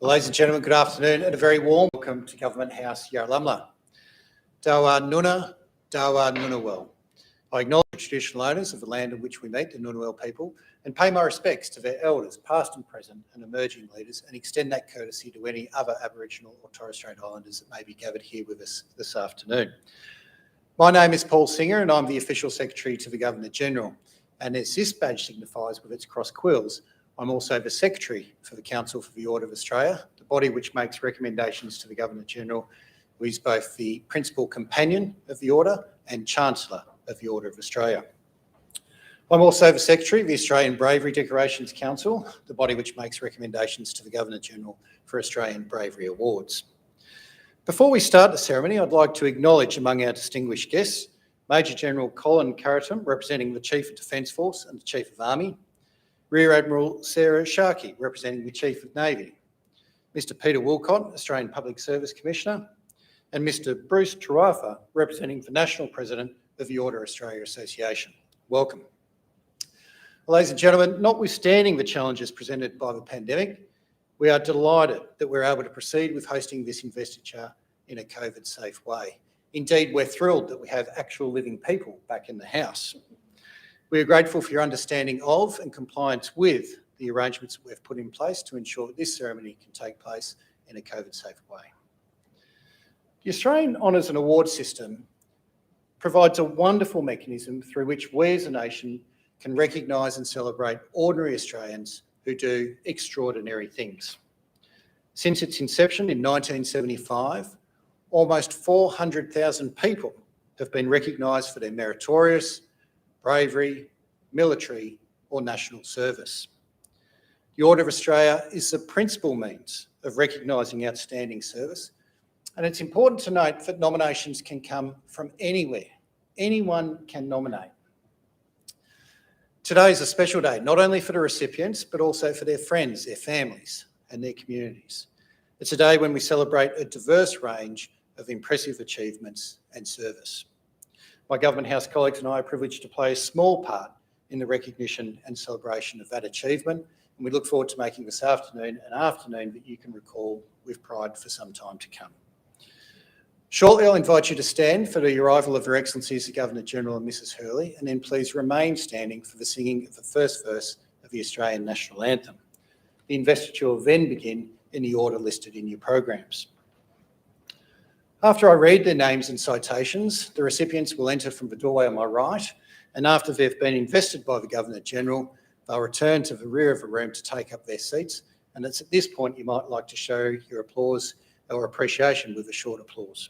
Well, ladies and gentlemen, good afternoon and a very warm welcome to Government House Yarralumla. Dawa Nuna, Dawa Nunawel. I acknowledge the traditional owners of the land on which we meet, the Nunawel people, and pay my respects to their elders, past and present, and emerging leaders, and extend that courtesy to any other Aboriginal or Torres Strait Islanders that may be gathered here with us this afternoon. My name is Paul Singer and I'm the Official Secretary to the Governor-General. And as this badge signifies with its cross quills, I'm also the Secretary for the Council for the Order of Australia, the body which makes recommendations to the Governor-General, who is both the principal companion of the Order and Chancellor of the Order of Australia. I'm also the Secretary of the Australian Bravery Decorations Council, the body which makes recommendations to the Governor-General for Australian Bravery Awards. Before we start the ceremony, I'd like to acknowledge among our distinguished guests, Major General Colin Carriton, representing the Chief of Defence Force and the Chief of Army, Rear Admiral Sarah Sharkey, representing the Chief of Navy, Mr Peter Wilcott, Australian Public Service Commissioner, and Mr Bruce Tuafa, representing the National President of the Order Australia Association. Welcome. Well, ladies and gentlemen, notwithstanding the challenges presented by the pandemic, we are delighted that we're able to proceed with hosting this investiture in a COVID-safe way. Indeed, we're thrilled that we have actual living people back in the House. We are grateful for your understanding of and compliance with the arrangements that we've put in place to ensure that this ceremony can take place in a COVID-safe way. The Australian Honours and Awards system provides a wonderful mechanism through which we as a nation can recognise and celebrate ordinary Australians who do extraordinary things. Since its inception in 1975, almost 400,000 people have been recognised for their meritorious, bravery, military or national service. The Order of Australia is the principal means of recognising outstanding service, and it's important to note that nominations can come from anywhere. Anyone can nominate. Today is a special day, not only for the recipients, but also for their friends, their families and their communities. It's a day when we celebrate a diverse range of impressive achievements and service. My Government House colleagues and I are privileged to play a small part in the recognition and celebration of that achievement, and we look forward to making this afternoon an afternoon that you can recall with pride for some time to come. Shortly, I'll invite you to stand for the arrival of Her Excellencies the Governor-General and Mrs Hurley, and then please remain standing for the singing of the first verse of the Australian National Anthem. The investiture will then begin in the order listed in your programs. After I read their names and citations, the recipients will enter from the doorway on my right, and after they've been invested by the Governor-General, they'll return to the rear of the room to take up their seats, and it's at this point you might like to show your applause or appreciation with a short applause.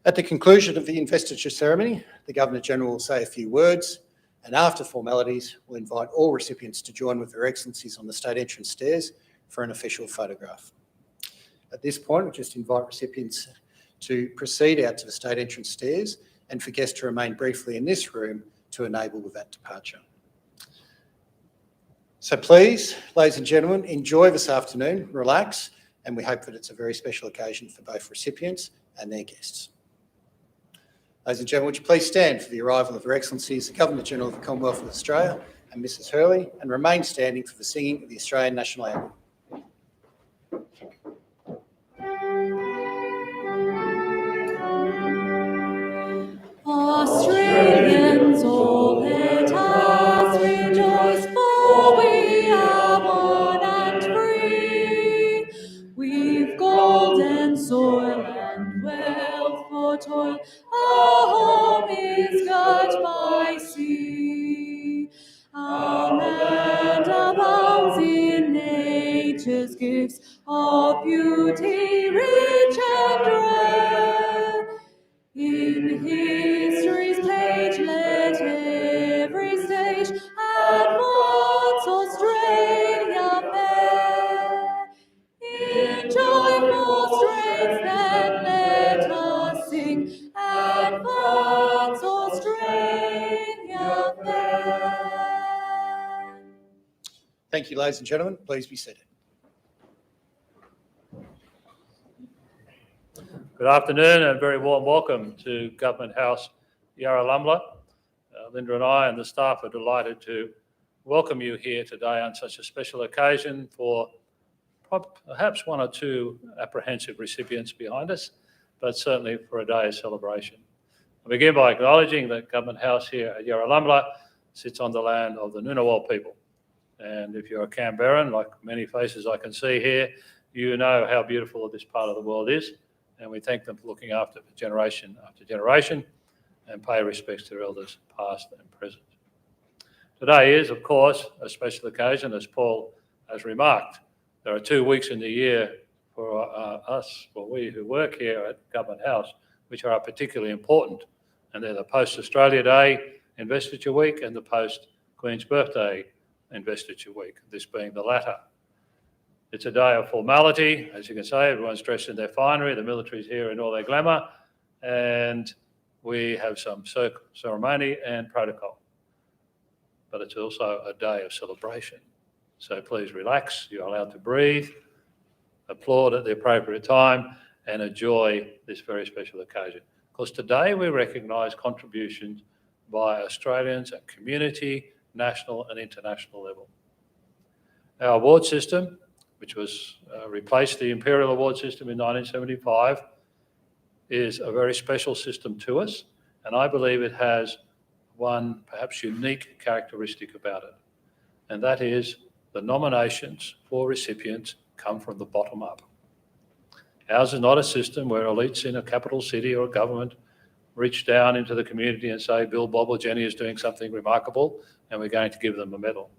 At the conclusion of the investiture ceremony, the Governor-General will say a few words, and after formalities, we'll invite all recipients to join with Their Excellencies on the state entrance stairs for an official photograph. At this point, we just invite recipients to proceed out to the state entrance stairs and for guests to remain briefly in this room to enable with that departure. So please, ladies and gentlemen, enjoy this afternoon, relax, and we hope that it's a very special occasion for both recipients and their guests. Ladies and gentlemen, would you please stand for the arrival of Her Excellencies the Governor-General of the Commonwealth of Australia and Mrs Hurley, and remain standing for the singing of the Australian National Anthem. Australians, all let us rejoice, for we are one and free. We've golden soil and wealth for toil, our home is girt by sea. Our land abounds in nature's gifts of beauty rich and rare. In history's page let every stage advance Australia fair. In joyful strains then let us sing, advance Australia fair. Thank you, ladies and gentlemen. Please be seated. Good afternoon and a very warm welcome to Government House Yarralumla. Linda and I and the staff are delighted to welcome you here today on such a special occasion for perhaps one or two apprehensive recipients behind us, but certainly for a day of celebration. I begin by acknowledging that Government House here at Yarralumla sits on the land of the Ngunnawal people. And if you're a Canberran, like many faces I can see here, you know how beautiful this part of the world is. And we thank them for looking after it generation after generation and pay respects to their elders past and present. Today is, of course, a special occasion, as Paul has remarked. There are 2 weeks in the year for we who work here at Government House, which are particularly important. And they're the Post-Australia Day Investiture Week and the Post-Queen's Birthday Investiture Week, this being the latter. It's a day of formality, as you can say, everyone's dressed in their finery, the military's here in all their glamour, and we have some ceremony and protocol. But it's also a day of celebration. So please relax, you're allowed to breathe, applaud at the appropriate time, and enjoy this very special occasion. Because today we recognise contributions by Australians at community, national and international level. Our award system, which was replaced the Imperial Award system in 1975, is a very special system to us, and I believe it has one perhaps unique characteristic about it, and that is the nominations for recipients come from the bottom up. Ours is not a system where elites in a capital city or a government reach down into the community and say, Bill, Bob or Jenny is doing something remarkable and we're going to give them a medal.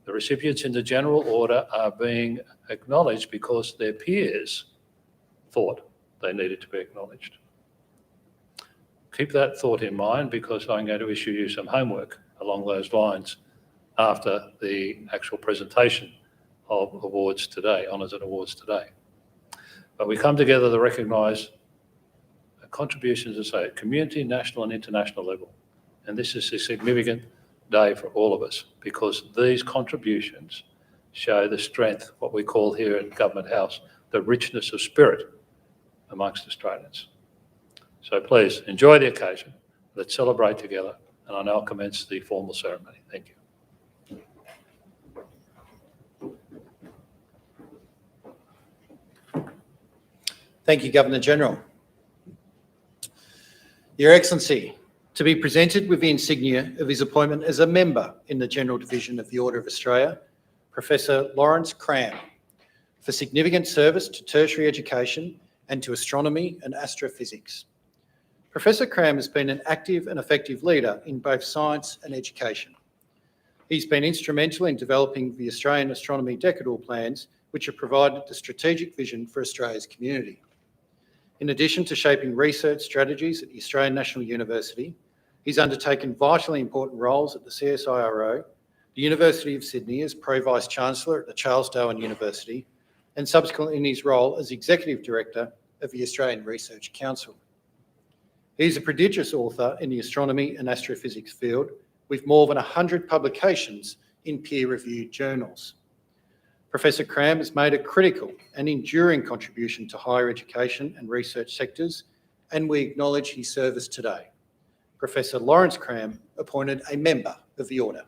The recipients in the general order are being acknowledged because their peers thought they needed to be acknowledged. Keep that thought in mind because I'm going to issue you some homework along those lines after the actual presentation of awards today, honours and awards today. But we come together to recognise contributions, as I say, at community, national and international level. And this is a significant day for all of us because these contributions show the strength, what we call here at Government House, the richness of spirit amongst Australians. So please enjoy the occasion. Let's celebrate together. And I now commence the formal ceremony. Thank you. Thank you, Governor-General. Your Excellency, to be presented with the insignia of his appointment as a member in the General Division of the Order of Australia, Professor Lawrence Cram, for significant service to tertiary education and to astronomy and astrophysics. Professor Cram has been an active and effective leader in both science and education. He's been instrumental in developing the Australian Astronomy Decadal Plans, which have provided the strategic vision for Australia's community. In addition to shaping research strategies at the Australian National University, he's undertaken vitally important roles at the CSIRO, the University of Sydney as Pro Vice-Chancellor at the Charles Darwin University, and subsequently in his role as Executive Director of the Australian Research Council. He's a prodigious author in the astronomy and astrophysics field, with more than 100 publications in peer-reviewed journals. Professor Cram has made a critical and enduring contribution to higher education and research sectors, and we acknowledge his service today. Professor Lawrence Cram, appointed a member of the Order.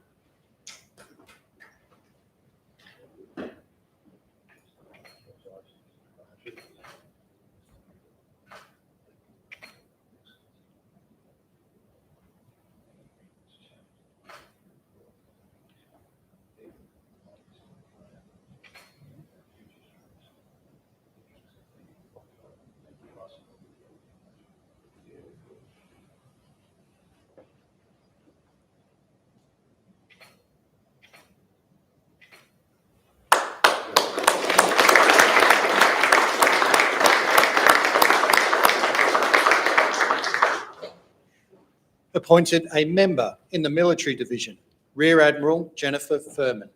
Appointed a member in the Military Division, Rear Admiral Jennifer Furman,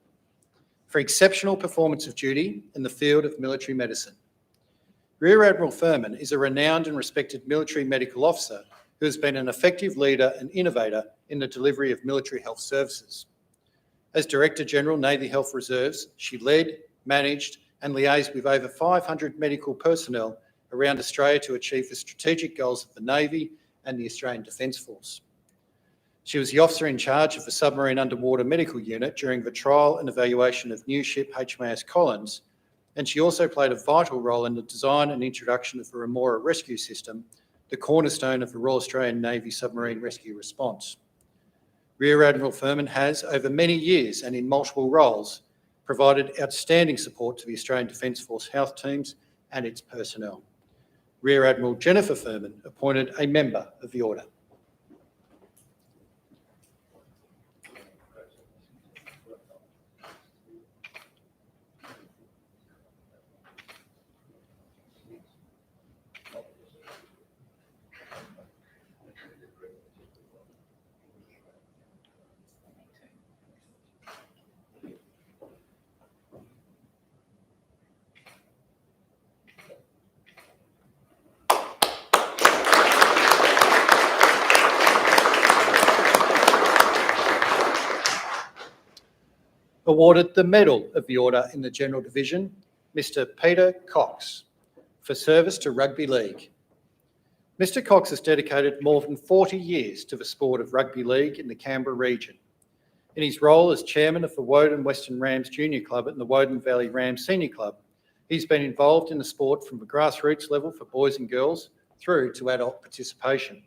for exceptional performance of duty in the field of military medicine. Rear Admiral Furman is a renowned and respected military medical officer who has been an effective leader and innovator in the delivery of military health services. As Director General, Navy Health Reserves, she led, managed and liaised with over 500 medical personnel around Australia to achieve the strategic goals of the Navy and the Australian Defence Force. She was the officer in charge of the Submarine Underwater Medical Unit during the trial and evaluation of new ship HMAS Collins and she also played a vital role in the design and introduction of the Remora rescue system, the cornerstone of the Royal Australian Navy submarine rescue response. Rear Admiral Furman has, over many years and in multiple roles, provided outstanding support to the Australian Defence Force health teams and its personnel. Rear Admiral Jennifer Furman appointed a member of the Order. Awarded the Medal of the Order in the General Division, Mr. Peter Cox, for service to rugby league. Mr. Cox has dedicated more than 40 years to the sport of rugby league in the Canberra region. In his role as chairman of the Woden Western Rams Junior Club and the Woden Valley Rams Senior Club, he's been involved in the sport from the grassroots level for boys and girls through to adult participation.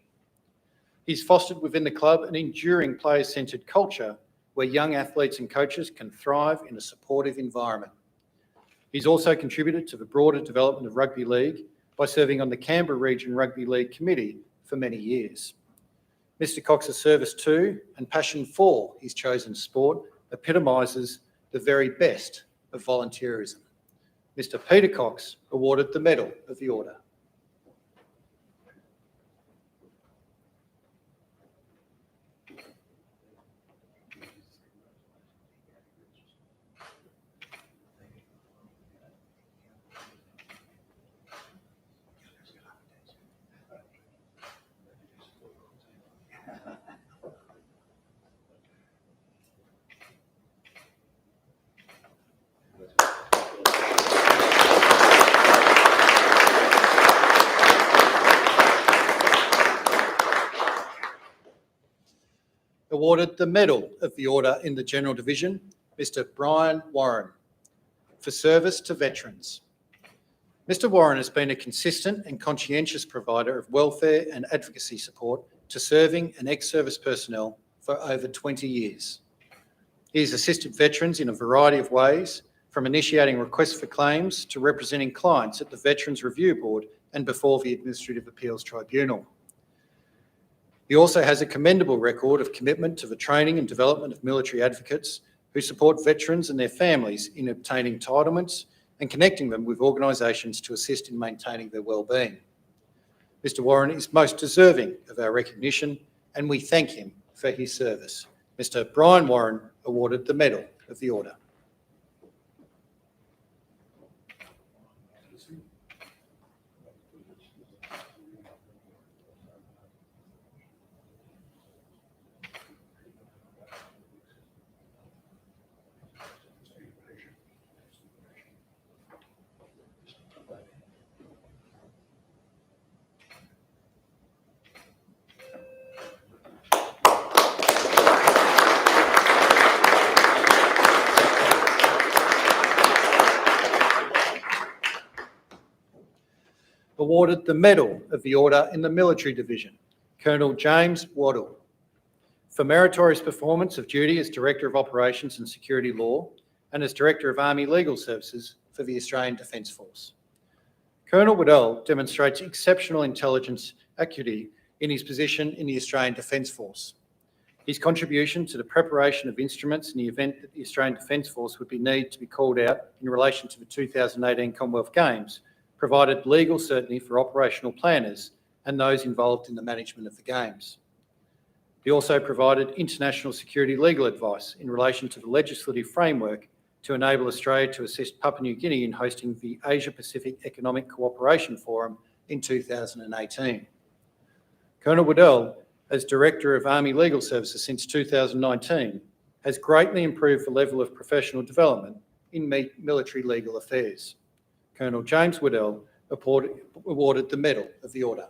He's fostered within the club an enduring player-centred culture where young athletes and coaches can thrive in a supportive environment. He's also contributed to the broader development of rugby league by serving on the Canberra Region Rugby League Committee for many years. Mr. Cox's service to and passion for his chosen sport epitomises the very best of volunteerism. Mr. Peter Cox awarded the Medal of the Order. Awarded the Medal of the Order in the General Division, Mr. Brian Warren, for service to veterans. Mr. Warren has been a consistent and conscientious provider of welfare and advocacy support to serving and ex-service personnel for over 20 years. He has assisted veterans in a variety of ways, from initiating requests for claims to representing clients at the Veterans Review Board and before the Administrative Appeals Tribunal. He also has a commendable record of commitment to the training and development of military advocates who support veterans and their families in obtaining entitlements and connecting them with organisations to assist in maintaining their well-being. Mr. Warren is most deserving of our recognition and we thank him for his service. Mr. Brian Warren awarded the Medal of the Order. Awarded the Medal of the Order in the Military Division, Colonel James Waddell, for meritorious performance of duty as Director of Operations and Security Law and as Director of Army Legal Services for the Australian Defence Force. Colonel Waddell demonstrates exceptional intelligence acuity in his position in the Australian Defence Force. His contribution to the preparation of instruments in the event that the Australian Defence Force would need to be called out in relation to the 2018 Commonwealth Games provided legal certainty for operational planners and those involved in the management of the Games. He also provided international security legal advice in relation to the legislative framework to enable Australia to assist Papua New Guinea in hosting the Asia-Pacific Economic Cooperation Forum in 2018. Colonel Waddell, as Director of Army Legal Services since 2019, has greatly improved the level of professional development in military legal affairs. Colonel James Waddell awarded the Medal of the Order.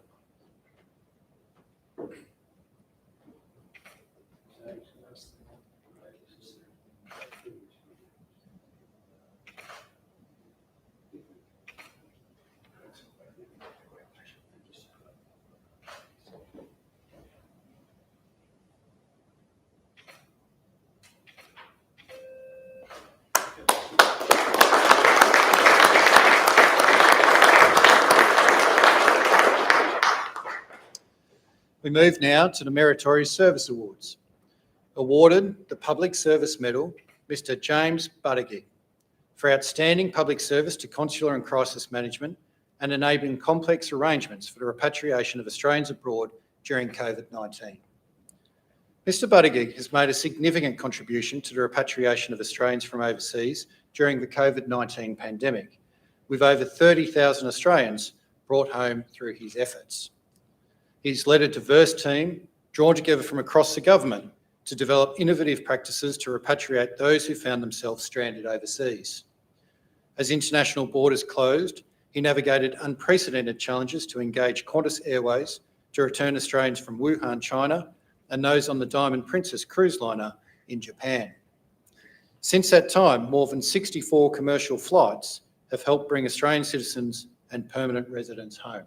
We move now to the Meritorious Service Awards. Awarded the Public Service Medal, Mr James Buttergig, for outstanding public service to consular and crisis management and enabling complex arrangements for the repatriation of Australians abroad during COVID-19. Mr Buttergig has made a significant contribution to the repatriation of Australians from overseas during the COVID-19 pandemic, with over 30,000 Australians brought home through his efforts. He's led a diverse team drawn together from across the government to develop innovative practices to repatriate those who found themselves stranded overseas. As international borders closed, he navigated unprecedented challenges to engage Qantas Airways to return Australians from Wuhan, China, and those on the Diamond Princess cruise liner in Japan. Since that time, more than 64 commercial flights have helped bring Australian citizens and permanent residents home.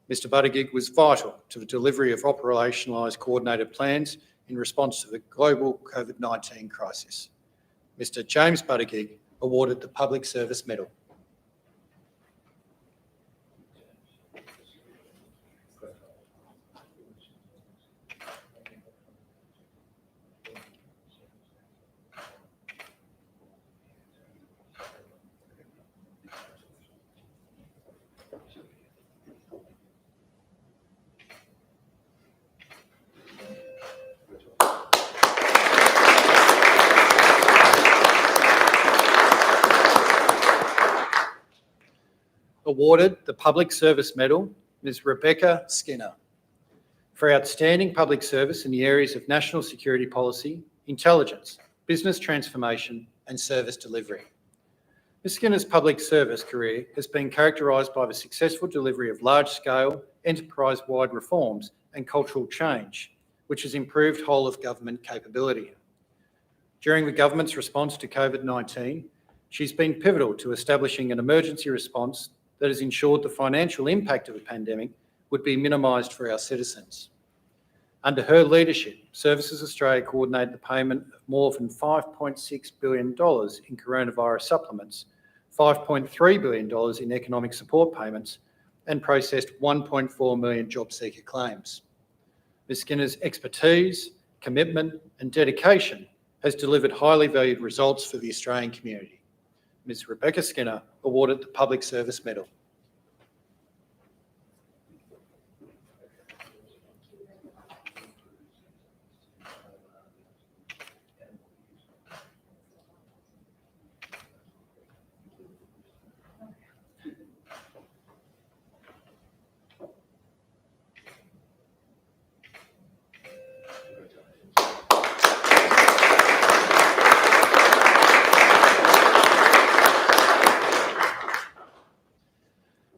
Mr Buttergig was vital to the delivery of operationalised coordinated plans in response to the global COVID-19 crisis. Mr James Buttergig awarded the Public Service Medal. Awarded the Public Service Medal, Ms Rebecca Skinner, for outstanding public service in the areas of national security policy, intelligence, business transformation and service delivery. Ms Skinner's public service career has been characterised by the successful delivery of large-scale, enterprise-wide reforms and cultural change, which has improved whole-of-government capability. During the government's response to COVID-19, she's been pivotal to establishing an emergency response that has ensured the financial impact of the pandemic would be minimised for our citizens. Under her leadership, Services Australia coordinated the payment of more than $5.6 billion in coronavirus supplements, $5.3 billion in economic support payments, and processed 1.4 million job seeker claims. Ms Skinner's expertise, commitment and dedication has delivered highly valued results for the Australian community. Ms Rebecca Skinner awarded the Public Service Medal.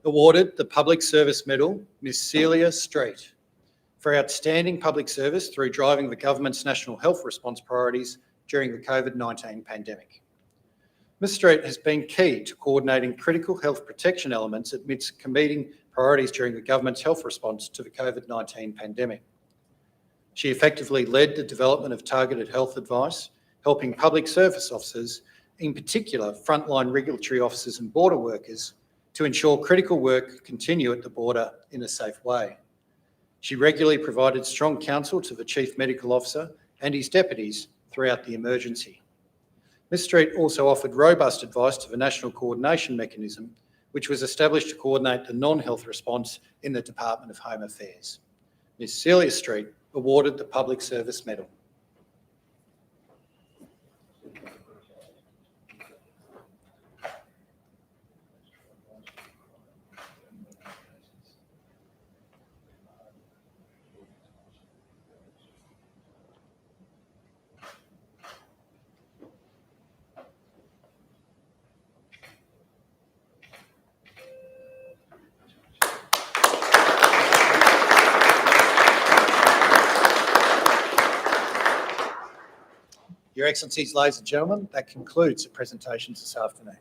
Awarded the Public Service Medal, Ms Celia Street, for outstanding public service through driving the government's national health response priorities during the COVID-19 pandemic. Ms Street has been key to coordinating critical health protection elements amidst competing priorities during the government's health response to the COVID-19 pandemic. She effectively led the development of targeted health advice, helping public service officers, in particular frontline regulatory officers and border workers, to ensure critical work continue at the border in a safe way. She regularly provided strong counsel to the Chief Medical Officer and his deputies throughout the emergency. Ms Street also offered robust advice to the National Coordination Mechanism, which was established to coordinate the non-health response in the Department of Home Affairs. Ms Celia Street awarded the Public Service Medal. Your Excellencies, ladies and gentlemen, that concludes the presentations this afternoon.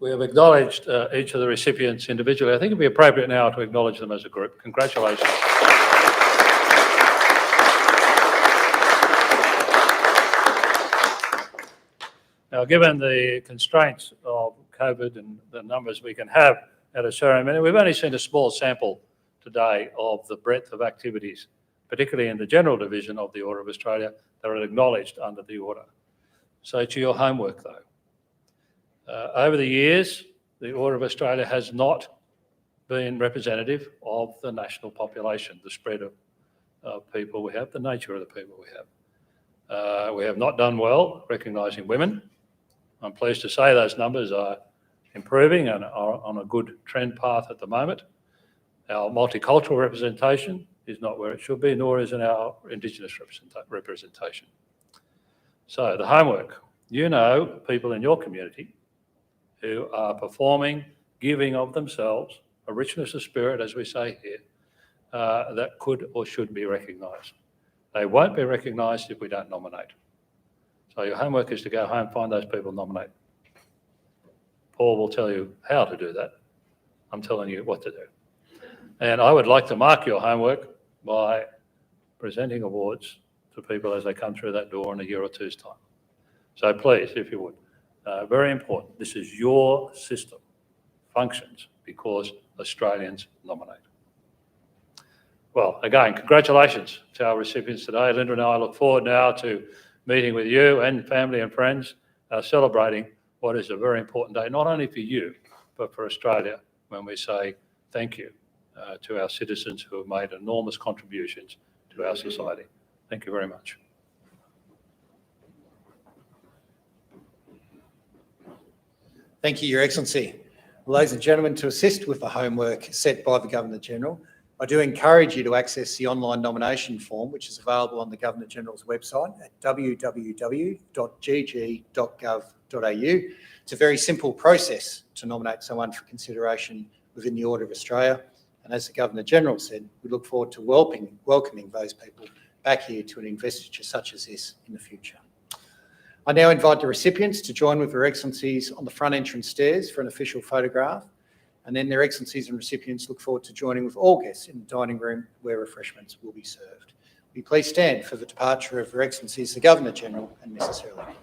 We have acknowledged each of the recipients individually. I think it'd be appropriate now to acknowledge them as a group. Congratulations. Now, given the constraints of COVID and the numbers we can have, at a ceremony. We've only seen a small sample today of the breadth of activities, particularly in the General Division of the Order of Australia, that are acknowledged under the Order. So to your homework though. Over the years, the Order of Australia has not been representative of the national population, the spread of people we have, the nature of the people we have. We have not done well recognising women. I'm pleased to say those numbers are improving and are on a good trend path at the moment. Our multicultural representation is not where it should be, nor is our Indigenous representation. So the homework, you know people in your community who are performing, giving of themselves, a richness of spirit, as we say here, that could or should be recognised. They won't be recognised if we don't nominate. So your homework is to go home, find those people, nominate. Paul will tell you how to do that. I'm telling you what to do. And I would like to mark your homework by presenting awards to people as they come through that door in a year or two's time. So please, if you would, very important, this is your system, functions because Australians nominate. Well, again, congratulations to our recipients today. Linda and I look forward now to meeting with you and family and friends, celebrating what is a very important day, not only for you, but for Australia, when we say thank you to our citizens who have made enormous contributions to our society. Thank you very much. Thank you, Your Excellency. Ladies and gentlemen, to assist with the homework set by the Governor-General, I do encourage you to access the online nomination form, which is available on the Governor-General's website at www.gg.gov.au. It's a very simple process to nominate someone for consideration within the Order of Australia. And as the Governor-General said, we look forward to welcoming those people back here to an investiture such as this in the future. I now invite the recipients to join with Their Excellencies on the front entrance stairs for an official photograph. And then Their Excellencies and recipients look forward to joining with all guests in the dining room where refreshments will be served. Will you please stand for the departure of Their Excellencies the Governor-General and Mrs. Hurley.